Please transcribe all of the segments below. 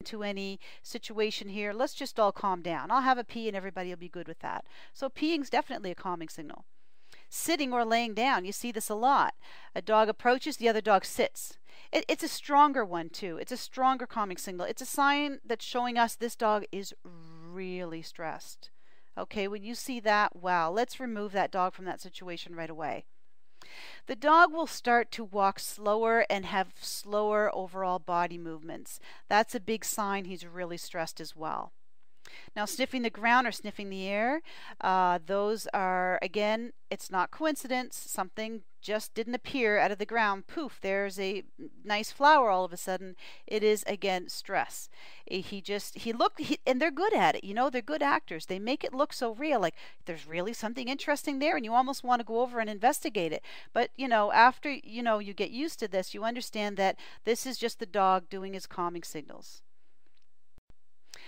into any situation here. Let's just all calm down. I'll have a pee and everybody will be good with that. So peeing's definitely a calming signal. Sitting or laying down, you see this a lot. A dog approaches, the other dog sits. It's a stronger one too. It's a stronger calming signal. It's a sign that's showing us this dog is really stressed. Okay, when you see that, wow, let's remove that dog from that situation right away. The dog will start to walk slower and have slower overall body movements. That's a big sign he's really stressed as well. Now, sniffing the ground or sniffing the air, those are, again, it's not coincidence. Something just didn't appear out of the ground. Poof, there's a nice flower all of a sudden. It is, again, stress. And they're good at it. You know, they're good actors. They make it look so real, like there's really something interesting there, and you almost want to go over and investigate it. But, you know, after, you know, you get used to this, you understand that this is just the dog doing his calming signals.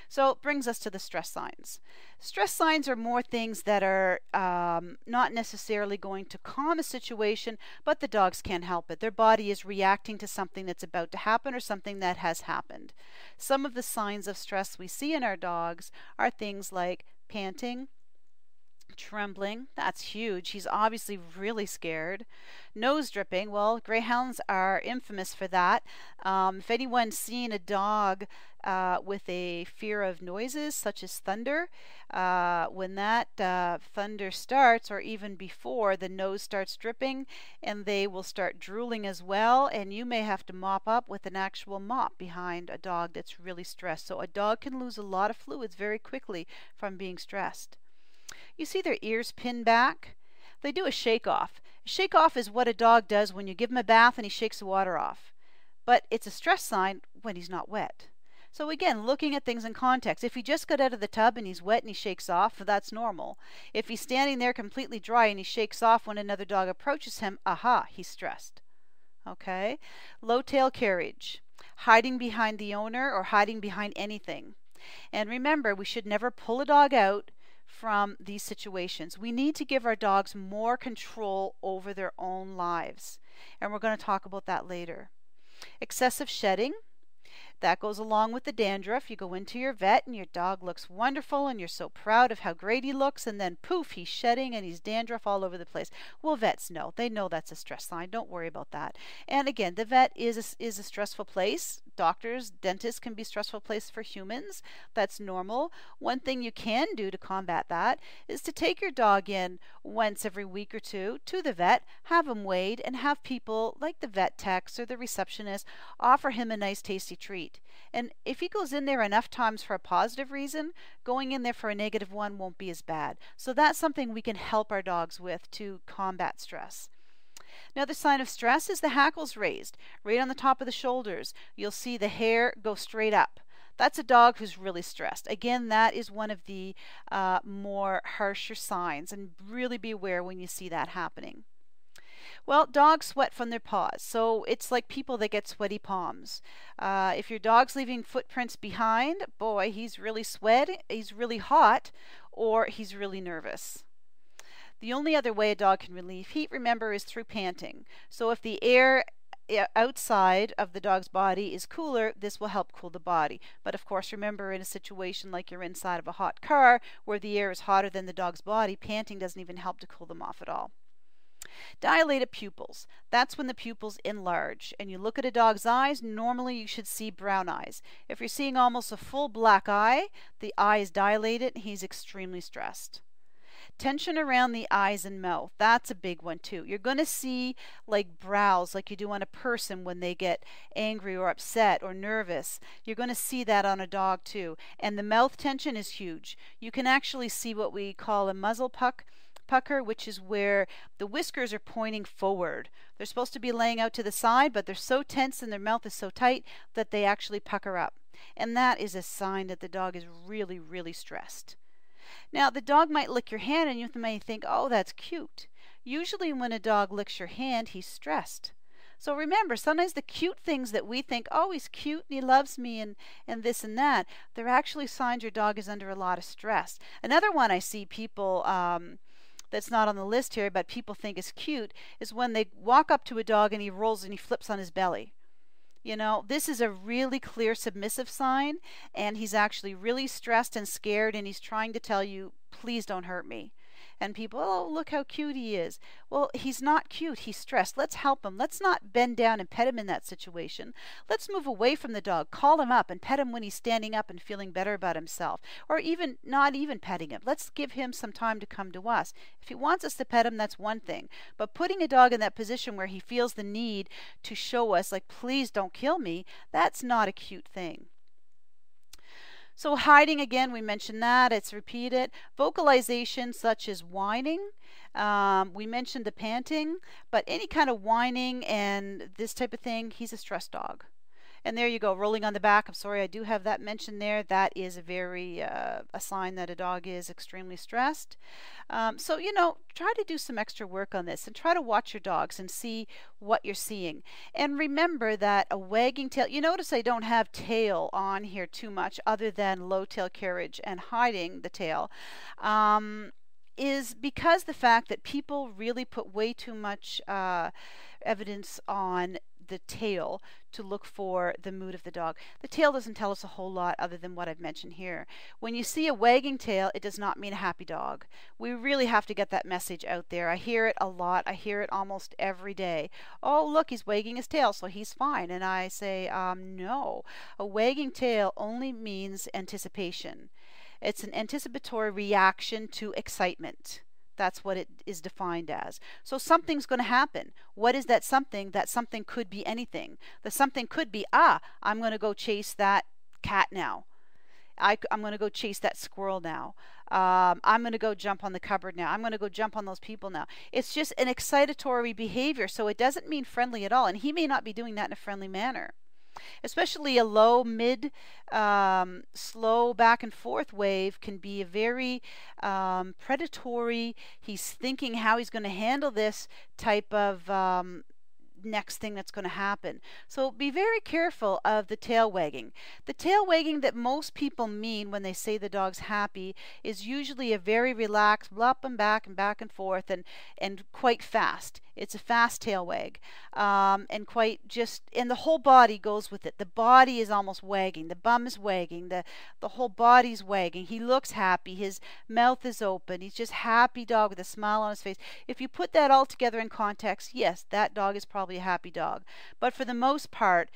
So it brings us to the stress signs. Stress signs are more things that are not necessarily going to calm a situation, but the dogs can't help it. Their body is reacting to something that's about to happen or something that has happened. Some of the signs of stress we see in our dogs are things like panting, trembling, that's huge. He's obviously really scared. Nose dripping, well, greyhounds are infamous for that. If anyone's seen a dog with a fear of noises such as thunder, when that thunder starts, or even before, the nose starts dripping and they will start drooling as well, and you may have to mop up with an actual mop behind a dog that's really stressed. So a dog can lose a lot of fluids very quickly from being stressed. You see their ears pinned back. They do a shake off. A shake off is what a dog does when you give him a bath and he shakes the water off. But it's a stress sign when he's not wet. So again, looking at things in context. If he just got out of the tub and he's wet and he shakes off, that's normal. If he's standing there completely dry and he shakes off when another dog approaches him, aha, he's stressed. Okay? Low tail carriage. Hiding behind the owner or hiding behind anything. And remember, we should never pull a dog out from these situations. We need to give our dogs more control over their own lives. And we're going to talk about that later. Excessive shedding. That goes along with the dandruff. You go into your vet and your dog looks wonderful and you're so proud of how great he looks, and then poof, he's shedding and he's dandruff all over the place. Well, vets know. They know that's a stress sign. Don't worry about that. And again, the vet is a stressful place. Doctors, dentists can be a stressful place for humans. That's normal. One thing you can do to combat that is to take your dog in once every week or two to the vet, have him weighed, and have people like the vet techs or the receptionist offer him a nice tasty treat. And if he goes in there enough times for a positive reason, going in there for a negative one won't be as bad. So that's something we can help our dogs with to combat stress. Another sign of stress is the hackles raised, right on the top of the shoulders. You'll see the hair go straight up. That's a dog who's really stressed. Again, that is one of the more harsher signs, and really be aware when you see that happening. Well, dogs sweat from their paws, so it's like people that get sweaty palms. If your dog's leaving footprints behind, boy, he's really sweaty, he's really hot, or he's really nervous. The only other way a dog can relieve heat, remember, is through panting. So if the air outside of the dog's body is cooler, this will help cool the body. But of course, remember, in a situation like you're inside of a hot car where the air is hotter than the dog's body, panting doesn't even help to cool them off at all. Dilated pupils. That's when the pupils enlarge. And you look at a dog's eyes, normally you should see brown eyes. If you're seeing almost a full black eye, the eye is dilated, and he's extremely stressed. Tension around the eyes and mouth. That's a big one too. You're going to see like brows like you do on a person when they get angry or upset or nervous. You're going to see that on a dog too. And the mouth tension is huge. You can actually see what we call a muzzle pucker, which is where the whiskers are pointing forward. They're supposed to be laying out to the side, but they're so tense and their mouth is so tight that they actually pucker up. And that is a sign that the dog is really, really stressed. Now, the dog might lick your hand and you may think, oh, that's cute. Usually when a dog licks your hand, he's stressed. So remember, sometimes the cute things that we think, oh, he's cute and he loves me and this and that, they're actually signs your dog is under a lot of stress. Another one I see people, that's not on the list here, but people think is cute, is when they walk up to a dog and he rolls and he flips on his belly. You know, this is a really clear submissive sign, and he's actually really stressed and scared, and he's trying to tell you, please don't hurt me. And people, oh, look how cute he is. Well, he's not cute. He's stressed. Let's help him. Let's not bend down and pet him in that situation. Let's move away from the dog. Call him up and pet him when he's standing up and feeling better about himself. Or even not even petting him. Let's give him some time to come to us. If he wants us to pet him, that's one thing. But putting a dog in that position where he feels the need to show us, like, please don't kill me, that's not a cute thing. So hiding, again, we mentioned that. It's repeated. Vocalization such as whining. We mentioned the panting, but any kind of whining and this type of thing, he's a stress dog. And there you go, rolling on the back. I'm sorry, I do have that mentioned there. That is a sign that a dog is extremely stressed. So, you know, try to do some extra work on this and try to watch your dogs and see what you're seeing. And remember that a wagging tail, you notice I don't have tail on here too much other than low tail carriage and hiding the tail. Is because the fact that people really put way too much evidence on the tail to look for the mood of the dog. The tail doesn't tell us a whole lot other than what I've mentioned here. When you see a wagging tail, it does not mean a happy dog. We really have to get that message out there. I hear it a lot. I hear it almost every day. Oh, look, he's wagging his tail, so he's fine. And I say, no. A wagging tail only means anticipation. It's an anticipatory reaction to excitement. That's what it is defined as. So something's going to happen. What is that something? That something could be anything. The something could be, I'm going to go chase that cat now. I'm going to go chase that squirrel now. I'm going to go jump on the cupboard now. I'm going to go jump on those people now. It's just an excitatory behavior, so it doesn't mean friendly at all. And he may not be doing that in a friendly manner. Especially a low, mid, slow back and forth wave can be a very predatory, he's thinking how he's going to handle this type of next thing that's going to happen. So be very careful of the tail wagging. The tail wagging that most people mean when they say the dog's happy is usually a very relaxed up and back and forth and quite fast. It's a fast tail wag, and quite just, and the whole body goes with it. The body is almost wagging. The bum is wagging. The whole body's wagging. He looks happy. His mouth is open. He's just happy dog with a smile on his face. If you put that all together in context, yes, that dog is probably a happy dog. But for the most part,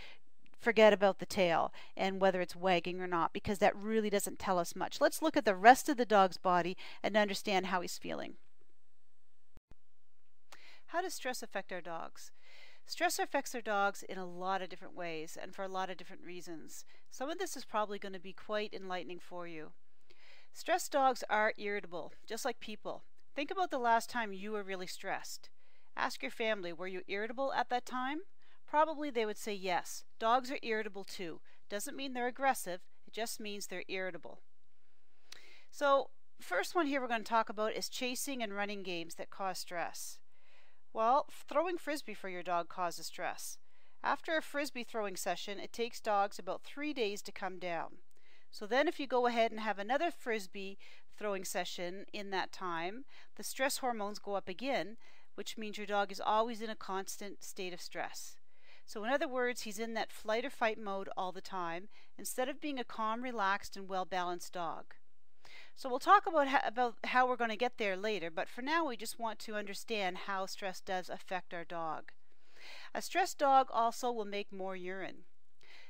forget about the tail and whether it's wagging or not, because that really doesn't tell us much. Let's look at the rest of the dog's body and understand how he's feeling. How does stress affect our dogs? Stress affects our dogs in a lot of different ways and for a lot of different reasons. Some of this is probably going to be quite enlightening for you. Stressed dogs are irritable, just like people. Think about the last time you were really stressed. Ask your family, were you irritable at that time? Probably they would say yes. Dogs are irritable too. Doesn't mean they're aggressive, it just means they're irritable. So, first one here we're going to talk about is chasing and running games that cause stress. Well, throwing frisbee for your dog causes stress. After a frisbee throwing session, it takes dogs about 3 days to come down. So then if you go ahead and have another frisbee throwing session in that time, the stress hormones go up again, which means your dog is always in a constant state of stress. So in other words, he's in that flight or fight mode all the time, instead of being a calm, relaxed, and well-balanced dog. So we'll talk about how we're going to get there later, but for now we just want to understand how stress does affect our dog. A stressed dog also will make more urine.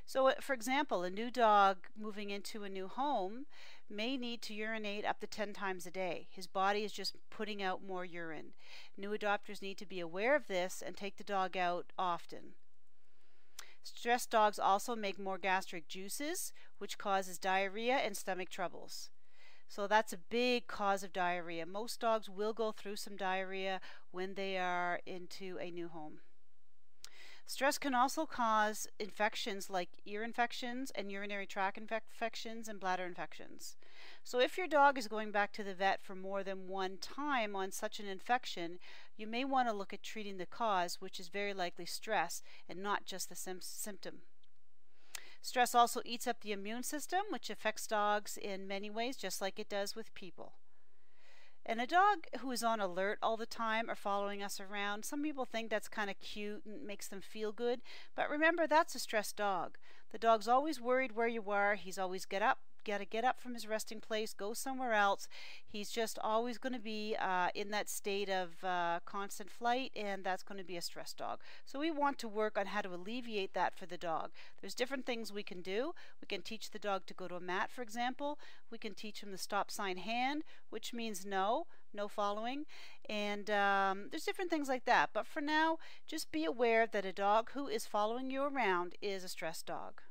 So for example, a new dog moving into a new home may need to urinate up to 10 times a day. His body is just putting out more urine. New adopters need to be aware of this and take the dog out often. Stressed dogs also make more gastric juices, which causes diarrhea and stomach troubles. So that's a big cause of diarrhea. Most dogs will go through some diarrhea when they are into a new home. Stress can also cause infections like ear infections and urinary tract infections and bladder infections. So if your dog is going back to the vet for more than one time on such an infection, you may want to look at treating the cause, which is very likely stress and not just the symptom. Stress also eats up the immune system, which affects dogs in many ways, just like it does with people. And a dog who is on alert all the time or following us around, some people think that's kind of cute and makes them feel good. But remember, that's a stressed dog. The dog's always worried where you are. He's always gotta get up from his resting place, go somewhere else. He's just always going to be in that state of constant flight, and that's going to be a stressed dog. So we want to work on how to alleviate that for the dog. There's different things we can do. We can teach the dog to go to a mat, for example. We can teach him the stop sign hand, which means no following, and there's different things like that. But for now, just be aware that a dog who is following you around is a stressed dog.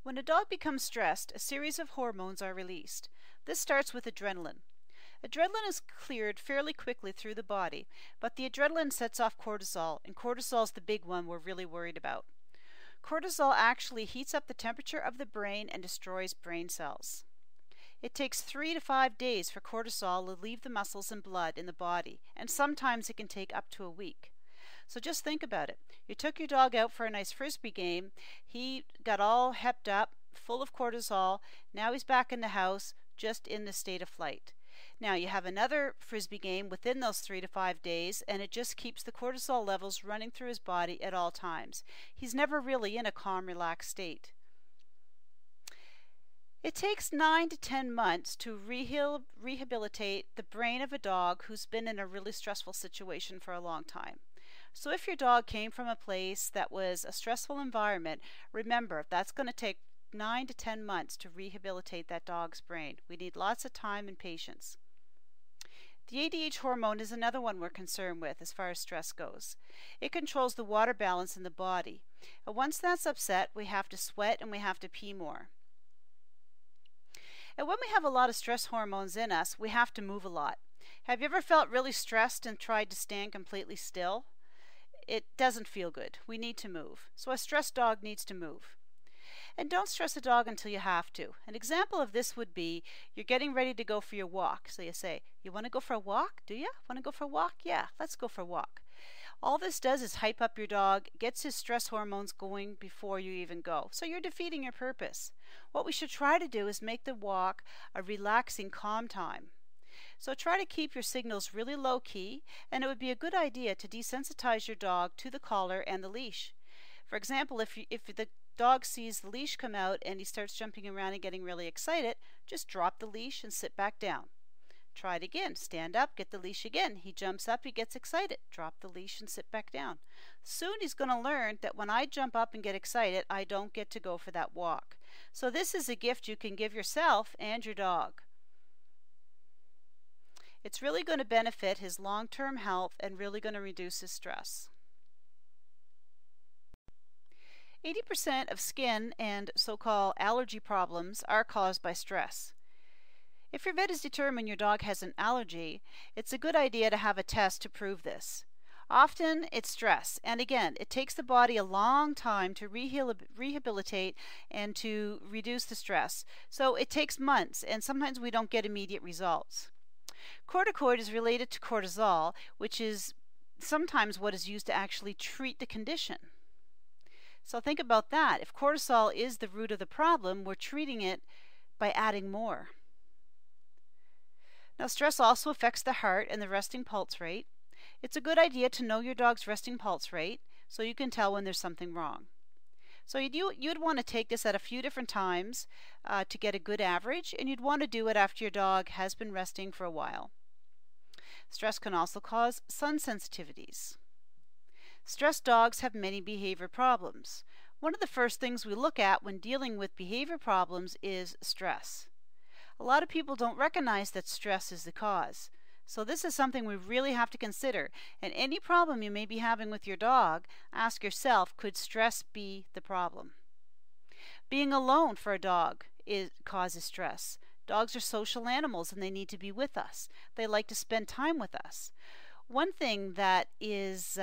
When a dog becomes stressed, a series of hormones are released. This starts with adrenaline. Adrenaline is cleared fairly quickly through the body, but the adrenaline sets off cortisol, and cortisol is the big one we're really worried about. Cortisol actually heats up the temperature of the brain and destroys brain cells. It takes 3 to 5 days for cortisol to leave the muscles and blood in the body, and sometimes it can take up to a week. So just think about it. You took your dog out for a nice frisbee game. He got all hepped up, full of cortisol. Now he's back in the house, just in the state of flight. Now you have another frisbee game within those 3 to 5 days, and it just keeps the cortisol levels running through his body at all times. He's never really in a calm, relaxed state. It takes 9 to 10 months to rehabilitate the brain of a dog who's been in a really stressful situation for a long time. So if your dog came from a place that was a stressful environment, remember, that's going to take 9 to 10 months to rehabilitate that dog's brain. We need lots of time and patience. The ADH hormone is another one we're concerned with as far as stress goes. It controls the water balance in the body. And once that's upset, we have to sweat and we have to pee more. And when we have a lot of stress hormones in us, we have to move a lot. Have you ever felt really stressed and tried to stand completely still? It doesn't feel good. We need to move. So a stressed dog needs to move. And don't stress a dog until you have to. An example of this would be you're getting ready to go for your walk. So you say, you want to go for a walk? Do you? Want to go for a walk? Yeah, let's go for a walk. All this does is hype up your dog, gets his stress hormones going before you even go. So you're defeating your purpose. What we should try to do is make the walk a relaxing, calm time. So try to keep your signals really low key, and it would be a good idea to desensitize your dog to the collar and the leash. For example, if the dog sees the leash come out and he starts jumping around and getting really excited, just drop the leash and sit back down. Try it again. Stand up, get the leash again. He jumps up, he gets excited. Drop the leash and sit back down. Soon he's going to learn that when I jump up and get excited, I don't get to go for that walk. So this is a gift you can give yourself and your dog. It's really going to benefit his long-term health and really going to reduce his stress. 80% of skin and so-called allergy problems are caused by stress. If your vet has determined your dog has an allergy, it's a good idea to have a test to prove this. Often it's stress, and again, it takes the body a long time to rehabilitate and to reduce the stress. So it takes months, and sometimes we don't get immediate results. Corticoid is related to cortisol, which is sometimes what is used to actually treat the condition. So think about that. If cortisol is the root of the problem, we're treating it by adding more. Now, stress also affects the heart and the resting pulse rate. It's a good idea to know your dog's resting pulse rate so you can tell when there's something wrong. So you'd want to take this at a few different times to get a good average, and you'd want to do it after your dog has been resting for a while. Stress can also cause sun sensitivities. Stressed dogs have many behavior problems. One of the first things we look at when dealing with behavior problems is stress. A lot of people don't recognize that stress is the cause. So this is something we really have to consider. And any problem you may be having with your dog, ask yourself, could stress be the problem? Being alone for a dog causes stress. Dogs are social animals and they need to be with us. They like to spend time with us. One thing that is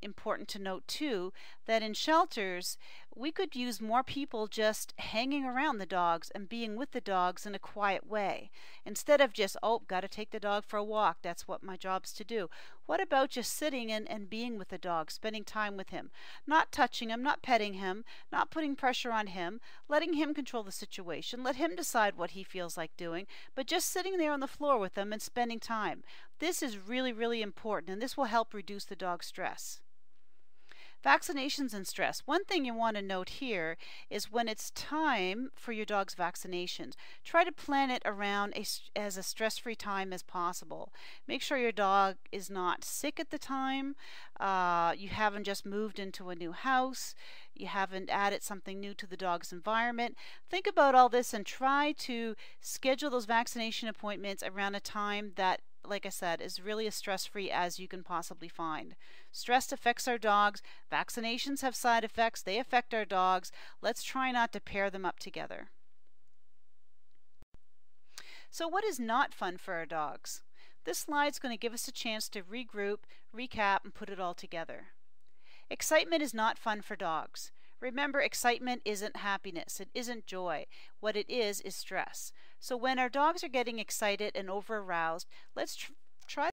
important to note too, that in shelters we could use more people just hanging around the dogs and being with the dogs in a quiet way. Instead of just, oh, got to take the dog for a walk, that's what my job's to do. What about just sitting and being with the dog, spending time with him, not touching him, not petting him, not putting pressure on him, letting him control the situation, let him decide what he feels like doing, but just sitting there on the floor with him and spending time. This is really, really important, and this will help reduce the dog's stress. Vaccinations and stress. One thing you want to note here is when it's time for your dog's vaccinations, try to plan it around as a stress-free time as possible. Make sure your dog is not sick at the time, you haven't just moved into a new house, you haven't added something new to the dog's environment. Think about all this and try to schedule those vaccination appointments around a time that, like I said, is really as stress-free as you can possibly find. Stress affects our dogs. Vaccinations have side effects. They affect our dogs. Let's try not to pair them up together. So what is not fun for our dogs? This slide is going to give us a chance to regroup, recap, and put it all together. Excitement is not fun for dogs. Remember, excitement isn't happiness. It isn't joy. What it is stress. So when our dogs are getting excited and over-aroused, let's